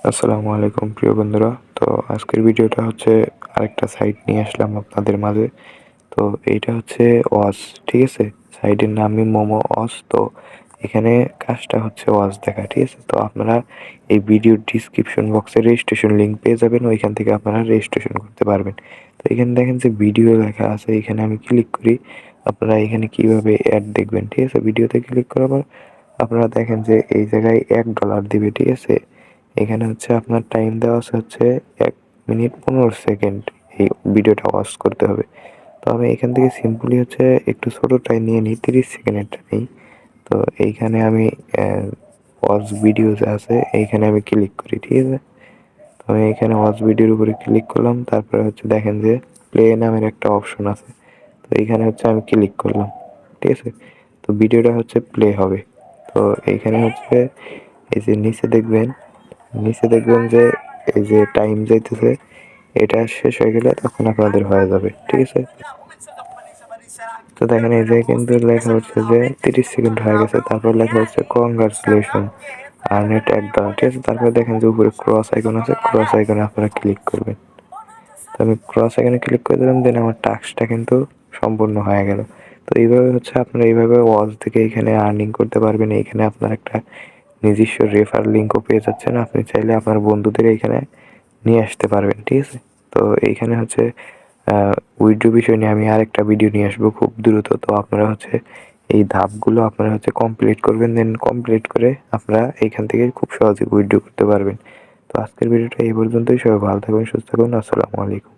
আসসালামু আলাইকুম প্রিয় বন্ধুরা। তো আজকের ভিডিওটা হচ্ছে আরেকটা সাইট নিয়ে আসলাম আপনাদের মাঝে। তো এইটা হচ্ছে ওয়াচ, ঠিক আছে? সাইটের নামই মোমো ওয়াচ। তো এখানে কাজটা হচ্ছে ওয়াচ দেখা, ঠিক আছে? তো আপনারা এই ভিডিওর ডিসক্রিপশন বক্সে রেজিস্ট্রেশন লিঙ্ক পেয়ে যাবেন, ওইখান থেকে আপনারা রেজিস্ট্রেশন করতে পারবেন। তো এখানে দেখেন যে ভিডিও লেখা আছে, এখানে আমি ক্লিক করি। আপনারা এখানে কিভাবে অ্যাড দেখবেন, ঠিক আছে? ভিডিওতে ক্লিক করার পর আপনারা দেখেন যে এই জায়গায় $1 দিবে, ঠিক আছে? এখানে হচ্ছে আপনার টাইম দেওয়া আছে হচ্ছে 1 মিনিট 15 সেকেন্ড এই ভিডিওটা ওয়াচ করতে হবে। তো আমি এখান থেকে সিম্পলি হচ্ছে একটু ছোটোটাই নিয়ে নিই, 30 সেকেন্ডেরটা নিই। তো এইখানে আমি ওয়াচ ভিডিও যে আছে এইখানে আমি ক্লিক করি, ঠিক আছে? তো আমি এখানে ওয়াচ ভিডিওর উপরে ক্লিক করলাম, তারপরে হচ্ছে দেখেন যে প্লে নামের একটা অপশন আছে। তো এইখানে হচ্ছে আমি ক্লিক করলাম, ঠিক আছে? তো ভিডিওটা হচ্ছে প্লে হবে। তো এইখানে হচ্ছে এই যে নিচে দেখবেন যে এই যে টাইম যাইতেছে, এটা শেষ হয়ে গেলে তখন আপনাদের হয়ে যাবে, ঠিক আছে? তো দেখেন এই যে কিন্তু লেখা হচ্ছে যে 30 সেকেন্ড হয়ে গেছে, তারপর লেখা হচ্ছে কংগ্রাচুলেশন আর্নেট $1, ঠিক আছে? তারপর দেখেন যে উপরে ক্রস আইকন আছে, ক্রস আইকনে আপনারা ক্লিক করবেন। তো আমি ক্রস আইকনে ক্লিক করে দিলাম, দেন আমার টাস্কটা কিন্তু সম্পূর্ণ হয়ে গেল। তো এইভাবে হচ্ছে আপনারা এইভাবে ওয়াচ থেকে এখানে আর্নিং করতে পারবেন। এইখানে আপনার একটা নিজস্ব রেফার লিঙ্কও পেয়ে যাচ্ছেন, আপনি চাইলে আপনার বন্ধুদের এইখানে নিয়ে আসতে পারবেন, ঠিক আছে? তো এইখানে হচ্ছে উইথড্র বিষয় নিয়ে আমি আরেকটা ভিডিও নিয়ে আসবো খুব দ্রুত। তো আপনারা হচ্ছে এই ধাপগুলো আপনারা হচ্ছে কমপ্লিট করবেন, দেন কমপ্লিট করে আপনারা এইখান থেকে খুব সহজে উইথড্র করতে পারবেন। তো আজকের ভিডিওটা এই পর্যন্তই। সবাই ভালো থাকবেন, সুস্থ থাকুন। আসসালামু আলাইকুম।